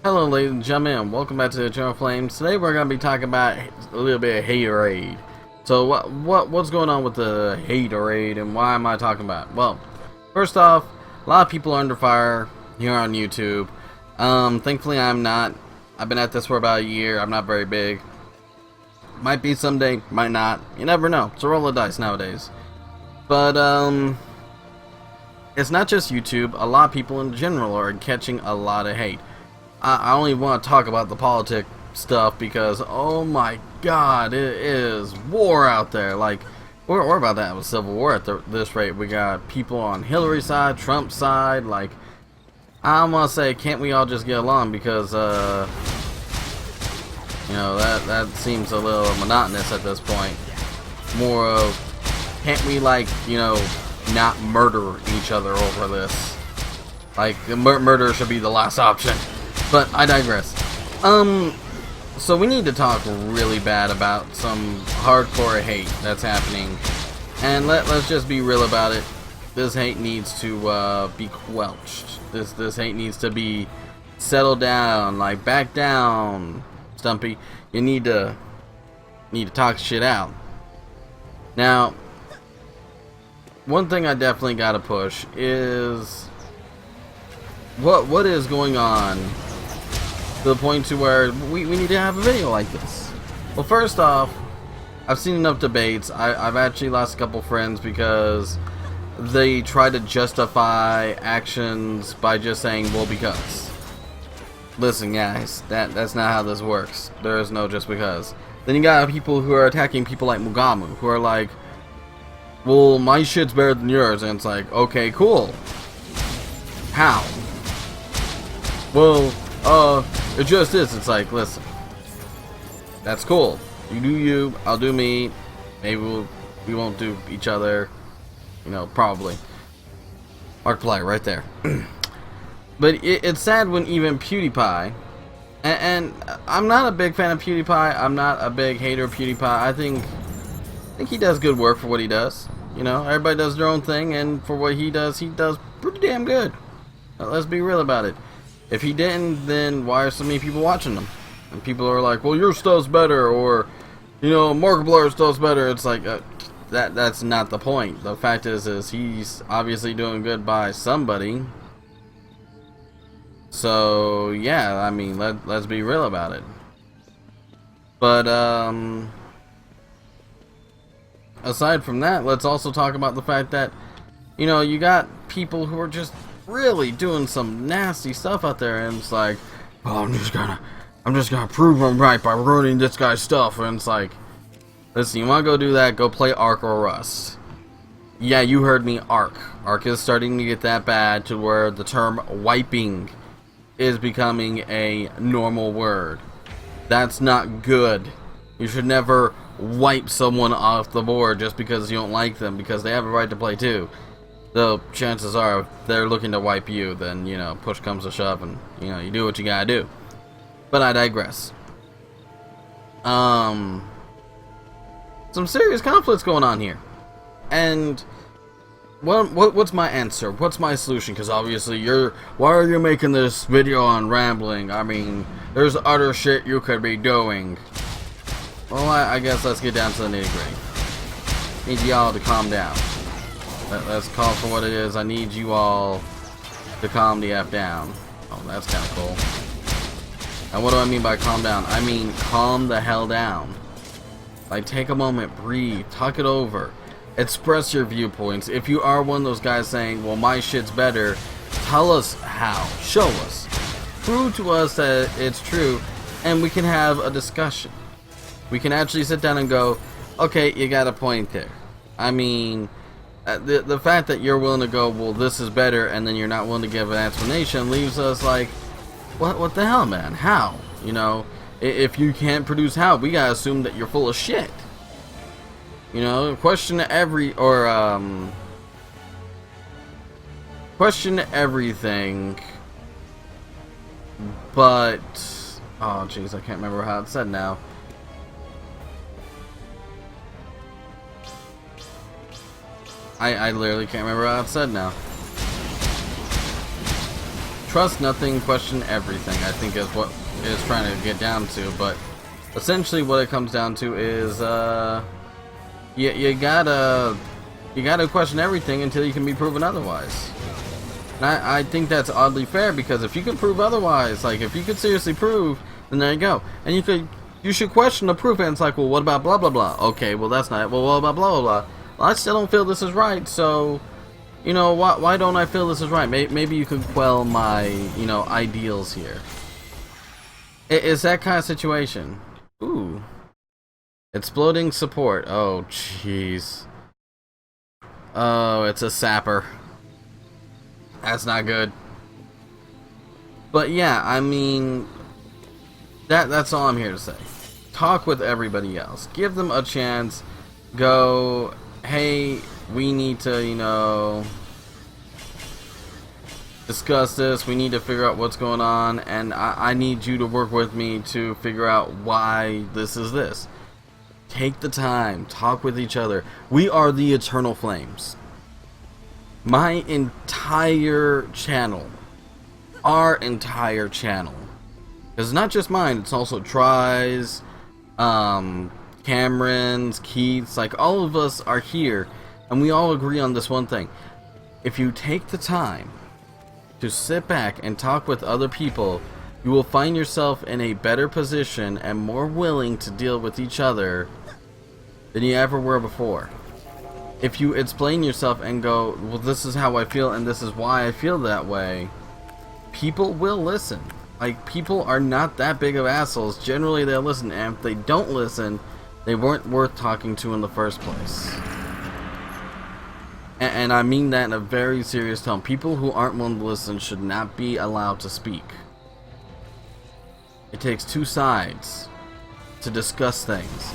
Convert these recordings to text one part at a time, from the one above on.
Hello ladies and gentlemen, welcome back to the Eternal Flames. Today we're going to be talking about a little bit of Haterade. So what's going on with the Haterade and why am I talking about it? Well, first off, a lot of people are under fire here on YouTube. Thankfully I'm not. I've been at this for about a year. I'm not very big. Might be someday, might not. You never know. It's a roll of dice nowadays. But it's not just YouTube. A lot of people in general are catching a lot of hate. I only want to talk about the politic stuff because, oh my god, it is war out there. Like, we're about to have a civil war at this rate. We got people on Hillary's side, Trump's side. Like, I want to say, can't we all just get along? Because, you know, that seems a little monotonous at this point. More of, can't we, like, you know, not murder each other over this? Like, murder should be the last option. But I digress. So we need to talk really bad about some hardcore hate that's happening, and let's just be real about it. This hate needs to be quelched. This hate needs to be settled down. Like, back down, Stumpy. You need to talk shit out. Now, one thing I definitely gotta push is what is going on. To the point to where we need to have a video like this. Well, first off, I've seen enough debates. I've actually lost a couple friends because they try to justify actions by just saying, well, because. Listen, guys, that's not how this works. There is no just because. Then you got people who are attacking people like Mugamu, who are like, well, my shit's better than yours, and it's like, okay, cool. How? Well, it just is. It's like, listen, that's cool. You do you, I'll do me. Maybe we won't do each other. You know, probably. Markiplier right there. But it's sad when even PewDiePie, and I'm not a big fan of PewDiePie. I'm not a big hater of PewDiePie. I think he does good work for what he does. You know, everybody does their own thing, and for what he does pretty damn good. Let's be real about it. If he didn't, then why are so many people watching him? And people are like, well, your stuff's better, or, you know, Markiplier's stuff's better. It's like, that's not the point. The fact is he's obviously doing good by somebody. So, yeah, I mean, let's be real about it. But, aside from that, let's also talk about the fact that, you know, you got people who are just really doing some nasty stuff out there, and it's like, oh, I'm just gonna prove I'm right by ruining this guy's stuff. And it's like, listen, you wanna go do that, go play Ark or Rust. Yeah, you heard me, Ark. Ark is starting to get that bad to where the term wiping is becoming a normal word. That's not good. You should never wipe someone off the board just because you don't like them, because they have a right to play too. Though chances are, if they're looking to wipe you, then, you know, push comes to shove, and, you know, you do what you gotta do. But I digress. Some serious conflicts going on here. And what's my answer? What's my solution? Because obviously why are you making this video on rambling? I mean, there's other shit you could be doing. Well, I guess let's get down to the nitty-gritty. Need y'all to calm down. Let's call it for what it is. I need you all to calm the F down. Oh, that's kind of cool. And what do I mean by calm down? I mean calm the hell down. Like, take a moment, breathe, talk it over. Express your viewpoints. If you are one of those guys saying, well, my shit's better, tell us how. Show us. Prove to us that it's true, and we can have a discussion. We can actually sit down and go, okay, you got a point there. I mean, the fact that you're willing to go, well, this is better, and then you're not willing to give an explanation leaves us like, what the hell, man? How? You know, if you can't produce how, we gotta assume that you're full of shit. You know, question everything, but, oh jeez, I can't remember how it's said now. I literally can't remember how it's said now. trust nothing, question everything, I think is what it's trying to get down to. But essentially what it comes down to is you gotta question everything until you can be proven otherwise. And I think that's oddly fair, because if you can prove otherwise, like if you could seriously prove, then there you go. And you should question the proof, and it's like, well, what about blah blah blah? Okay, well that's not it. Well, what about blah blah blah? Well, I still don't feel this is right, so you know, why don't I feel this is right? Maybe you could quell my, you know, ideals here. It's that kind of situation. Ooh. Exploding support. Oh, jeez. Oh, it's a sapper. That's not good. But yeah, I mean, that's all I'm here to say. Talk with everybody else. Give them a chance. Go, hey, we need to, you know, discuss this. We need to figure out what's going on, and I need you to work with me to figure out why this is this. Take the time. Talk with each other. We are the Eternal Flames. My entire channel, our entire channel, because it's not just mine, it's also Try's, Cameron's, Keith's, like all of us are here, and we all agree on this one thing. If you take the time to sit back and talk with other people, you will find yourself in a better position and more willing to deal with each other than you ever were before. If you explain yourself and go, well, this is how I feel and this is why I feel that way, people will listen. Like, people are not that big of assholes. Generally they'll listen, and if they don't listen, they weren't worth talking to in the first place. And I mean that in a very serious tone. People who aren't willing to listen should not be allowed to speak. It takes two sides to discuss things.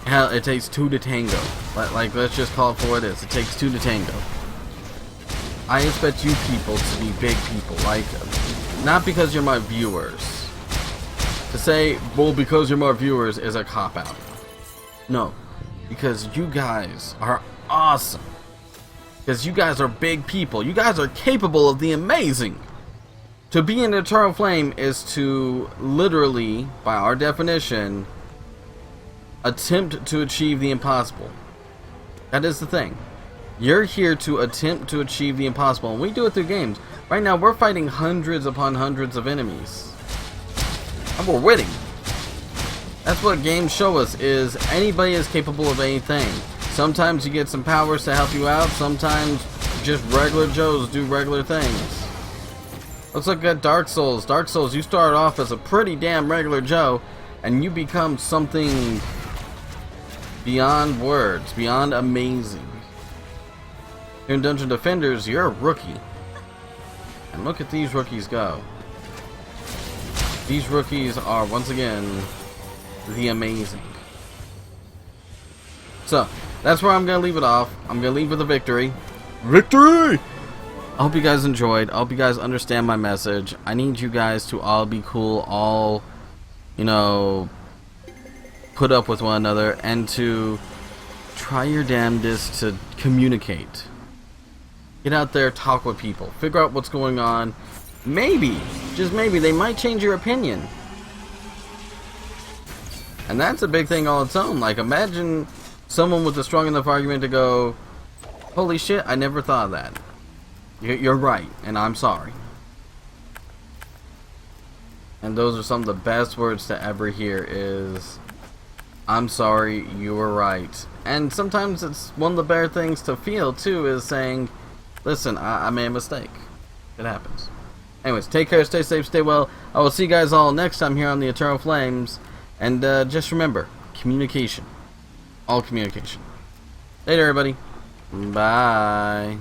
Hell, it takes two to tango. Like, let's just call it for what it is. It takes two to tango. I expect you people to be big people. Like, not because you're my viewers. To say, well, because you're my viewers is a cop-out. No. Because you guys are awesome. Because you guys are big people. You guys are capable of the amazing. To be an Eternal Flame is to literally, by our definition, attempt to achieve the impossible. That is the thing. You're here to attempt to achieve the impossible, and we do it through games. Right now, we're fighting hundreds upon hundreds of enemies, and we're winning. That's what games show us, is anybody is capable of anything. Sometimes you get some powers to help you out, sometimes just regular Joes do regular things. Let's look at Dark Souls. Dark Souls, you start off as a pretty damn regular Joe, and you become something beyond words, beyond amazing. Here in Dungeon Defenders, you're a rookie. And look at these rookies go. These rookies are, once again, the amazing. So, that's where I'm going to leave it off. I'm going to leave with a victory. Victory! I hope you guys enjoyed. I hope you guys understand my message. I need you guys to all be cool, all, you know, put up with one another, and to try your damnedest to communicate. Get out there, talk with people, figure out what's going on. Maybe, just maybe, they might change your opinion. And that's a big thing all its own. Like, imagine someone with a strong enough argument to go, holy shit, I never thought of that. You're right, and I'm sorry. And those are some of the best words to ever hear is, I'm sorry, you were right. And sometimes it's one of the better things to feel, too, is saying, listen, I made a mistake. It happens. Anyways, take care, stay safe, stay well. I will see you guys all next time here on the Eternal Flames. And just remember, communication. All communication. Later, everybody. Bye.